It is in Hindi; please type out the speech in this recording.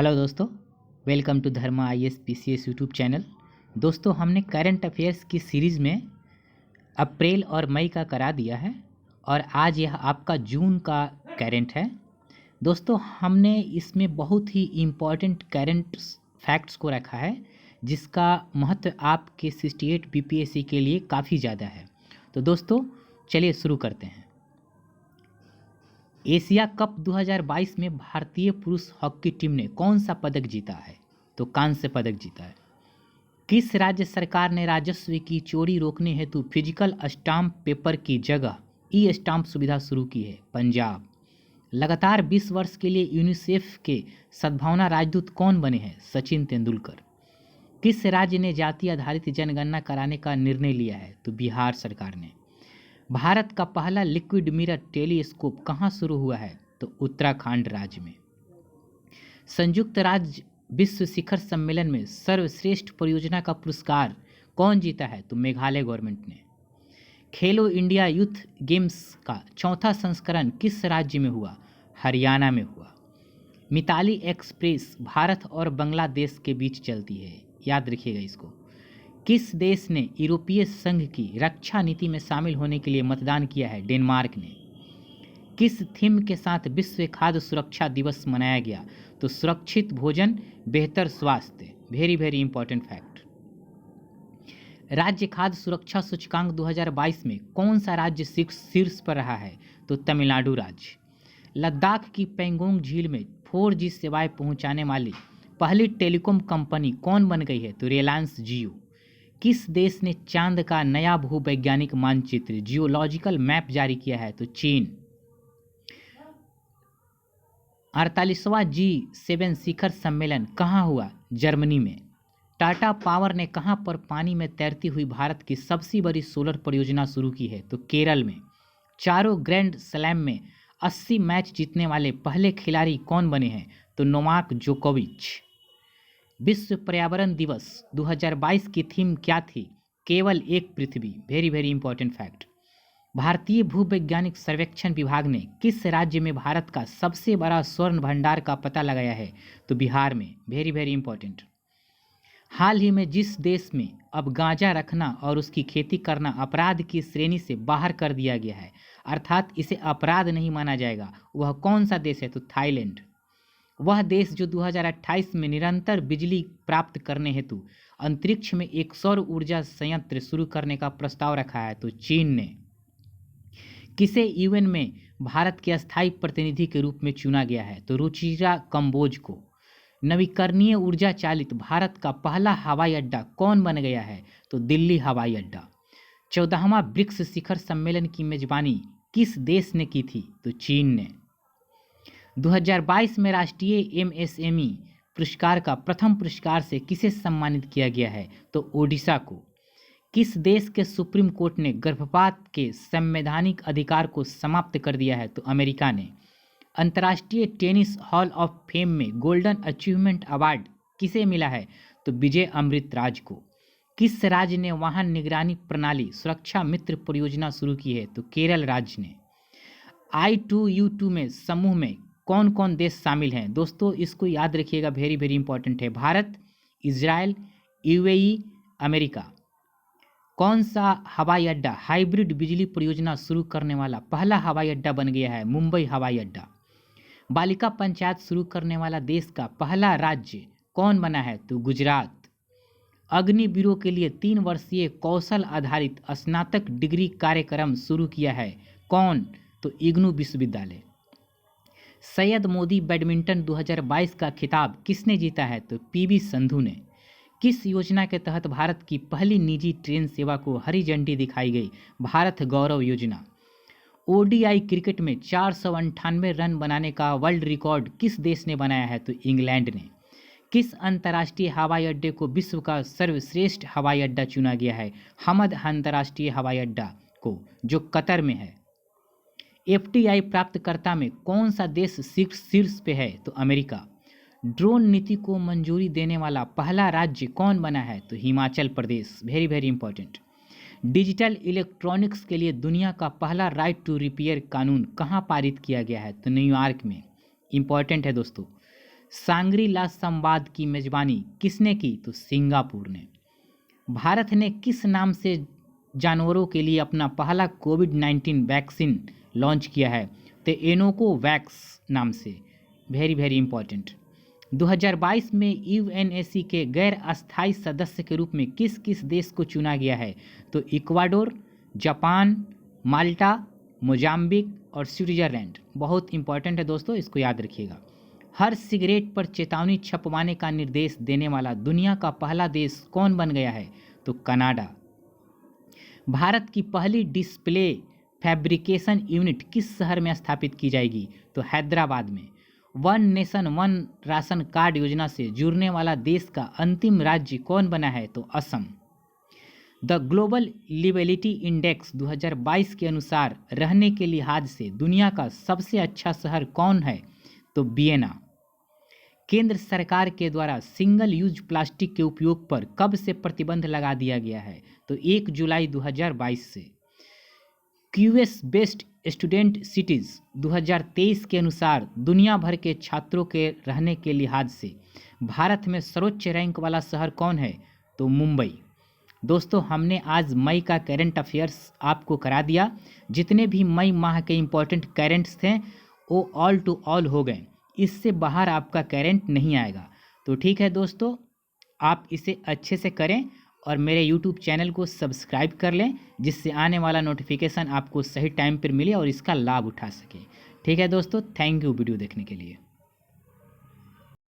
हेलो दोस्तों, welcome to Dharma IAS PCS YouTube channel. दोस्तों, हमने करंट अफेयर्स की सीरीज़ में अप्रैल और मई का करा दिया है और आज यह आपका जून का करंट है। दोस्तों, हमने इसमें बहुत ही इम्पॉर्टेंट करंट फैक्ट्स को रखा है जिसका महत्व आपके 68 BPSC के लिए काफ़ी ज़्यादा है। तो दोस्तों, चलिए शुरू करते हैं। एशिया कप 2022 में भारतीय पुरुष हॉकी टीम ने कौन सा पदक जीता है? तो कांस्य पदक जीता है। किस राज्य सरकार ने राजस्व की चोरी रोकने हेतु फिजिकल स्टाम्प पेपर की जगह ई स्टाम्प सुविधा शुरू की है? पंजाब। लगातार 20 वर्ष के लिए यूनिसेफ के सद्भावना राजदूत कौन बने हैं? सचिन तेंदुलकर। किस राज्य ने जाति आधारित जनगणना कराने का निर्णय लिया है? तो बिहार सरकार ने। भारत का पहला लिक्विड मिरर टेलीस्कोप कहाँ शुरू हुआ है? तो उत्तराखंड राज्य में। संयुक्त राज्य विश्व शिखर सम्मेलन में सर्वश्रेष्ठ परियोजना का पुरस्कार कौन जीता है? तो मेघालय गवर्नमेंट ने। खेलो इंडिया यूथ गेम्स का चौथा संस्करण किस राज्य में हुआ? हरियाणा में हुआ। मिताली एक्सप्रेस भारत और बांग्लादेश के बीच चलती है, याद रखिएगा इसको। किस देश ने यूरोपीय संघ की रक्षा नीति में शामिल होने के लिए मतदान किया है? डेनमार्क ने। किस थीम के साथ विश्व खाद्य सुरक्षा दिवस मनाया गया? तो सुरक्षित भोजन, बेहतर स्वास्थ्य। Very very important fact. राज्य खाद्य सुरक्षा सूचकांक 2022 में कौन सा राज्य शीर्ष पर रहा है? तो तमिलनाडु राज्य। लद्दाख की पेंगोंग झील में 4G सेवाएं पहुंचाने वाली पहली टेलीकॉम कंपनी कौन बन गई है? तो रिलायंस जियो। किस देश ने चांद का नया भूवैज्ञानिक मानचित्र जियोलॉजिकल मैप जारी किया है? तो चीन। 48वां G7 शिखर सम्मेलन कहाँ हुआ? जर्मनी में। टाटा पावर ने कहाँ पर पानी में तैरती हुई भारत की सबसे बड़ी सोलर परियोजना शुरू की है? तो केरल में। चारों ग्रैंड स्लैम में 80 मैच जीतने वाले पहले खिलाड़ी कौन बने हैं? तो नोवाक जोकोविच। विश्व पर्यावरण दिवस 2022 की थीम क्या थी? केवल एक पृथ्वी। Very very important fact. भारतीय भूवैज्ञानिक सर्वेक्षण विभाग ने किस राज्य में भारत का सबसे बड़ा स्वर्ण भंडार का पता लगाया है? तो बिहार में। Very very important. हाल ही में जिस देश में अब गांजा रखना और उसकी खेती करना अपराध की श्रेणी से बाहर कर दिया गया है, अर्थात इसे अपराध नहीं माना जाएगा, वह कौन सा देश है? तो थाईलैंड। वह देश जो 2028 में निरंतर बिजली प्राप्त करने हेतु अंतरिक्ष में एक सौर ऊर्जा संयंत्र शुरू करने का प्रस्ताव रखा है? तो चीन ने। किसे यूएन में भारत के अस्थायी प्रतिनिधि के रूप में चुना गया है? तो रुचिरा कंबोज को। नवीकरणीय ऊर्जा चालित भारत का पहला हवाई अड्डा कौन बन गया है? तो दिल्ली हवाई अड्डा। 14वां ब्रिक्स शिखर सम्मेलन की मेजबानी किस देश ने की थी? तो चीन ने। 2022 में राष्ट्रीय MSME पुरस्कार का प्रथम पुरस्कार से किसे सम्मानित किया गया है? तो ओडिशा को। किस देश के सुप्रीम कोर्ट ने गर्भपात के संवैधानिक अधिकार को समाप्त कर दिया है? तो अमेरिका ने। अंतर्राष्ट्रीय टेनिस हॉल ऑफ फेम में गोल्डन अचीवमेंट अवार्ड किसे मिला है? तो विजय अमृतराज को। किस राज्य ने वाहन निगरानी प्रणाली सुरक्षा मित्र परियोजना शुरू की है? तो केरल राज्य ने। I2U2 में समूह में कौन कौन देश शामिल हैं? दोस्तों, इसको याद रखिएगा, वेरी वेरी इंपॉर्टेंट है। Bharat, Israel, UAE, America. कौन सा हवाई अड्डा हाइब्रिड बिजली परियोजना शुरू करने वाला पहला हवाई अड्डा बन गया है? मुंबई हवाई अड्डा। बालिका पंचायत शुरू करने वाला देश का पहला राज्य कौन बना है? तो गुजरात। अग्निवीरों के लिए 3 वर्षीय कौशल आधारित स्नातक डिग्री कार्यक्रम शुरू किया है कौन? तो इग्नू विश्वविद्यालय। सैयद मोदी बैडमिंटन 2022 का खिताब किसने जीता है? तो PV संधू ने। किस योजना के तहत भारत की पहली निजी ट्रेन सेवा को हरी झंडी दिखाई गई? भारत गौरव योजना। ODI क्रिकेट में 498 रन बनाने का वर्ल्ड रिकॉर्ड किस देश ने बनाया है? तो इंग्लैंड ने। किस अंतर्राष्ट्रीय हवाई अड्डे को विश्व का सर्वश्रेष्ठ हवाई अड्डा चुना गया है? हमद अंतर्राष्ट्रीय हवाई अड्डा को, जो कतर में है। FDI प्राप्तकर्ता में कौन सा देश शीर्ष पे है? तो अमेरिका। ड्रोन नीति को मंजूरी देने वाला पहला राज्य कौन बना है? तो Himachal Pradesh. Very very important. Digital electronics के लिए दुनिया का पहला राइट टू रिपेयर कानून कहाँ पारित किया गया है? तो न्यूयॉर्क में। इंपॉर्टेंट है दोस्तों। सांग्री ला संवाद की मेजबानी किसने की? तो सिंगापुर ने। भारत ने किस नाम से जानवरों के लिए अपना पहला कोविड-19 वैक्सीन लॉन्च किया है? तो एनोकोवैक्स नाम से। Very very important. 2022 में यूएनएसी के गैर अस्थायी सदस्य के रूप में किस किस देश को चुना गया है? तो इक्वाडोर, जापान, माल्टा, मोजाम्बिक और स्विट्जरलैंड। बहुत इंपॉर्टेंट है दोस्तों, इसको याद रखिएगा। हर सिगरेट पर चेतावनी छपवाने का निर्देश देने वाला दुनिया का पहला देश कौन बन गया है? तो कनाडा। भारत की पहली डिस्प्ले फैब्रिकेशन यूनिट किस शहर में स्थापित की जाएगी? तो हैदराबाद में। One nation one ration card योजना से जुड़ने वाला देश का अंतिम राज्य कौन बना है? तो Assam. The global liveability index 2022 के अनुसार रहने के लिहाज से दुनिया का सबसे अच्छा शहर कौन है? तो वियना। केंद्र सरकार के द्वारा सिंगल यूज प्लास्टिक के उपयोग पर कब से प्रतिबंध लगा दिया गया है? तो 1 जुलाई 2022 से। क्यूएस बेस्ट स्टूडेंट सिटीज 2023 के अनुसार दुनिया भर के छात्रों के रहने के लिहाज से भारत में सर्वोच्च रैंक वाला शहर कौन है? तो मुंबई। दोस्तों, हमने आज मई का करंट अफेयर्स आपको करा दिया। जितने भी मई माह के इम्पोर्टेंट करंट्स थे वो ऑल टू ऑल हो गए। इससे बाहर आपका करंट नहीं आएगा। तो ठीक है दोस्तों, आप इसे अच्छे से करें और मेरे यूट्यूब चैनल को सब्सक्राइब कर लें, जिससे आने वाला नोटिफिकेशन आपको सही टाइम पर मिले और इसका लाभ उठा सकें। ठीक है दोस्तों, थैंक यू वीडियो देखने के लिए।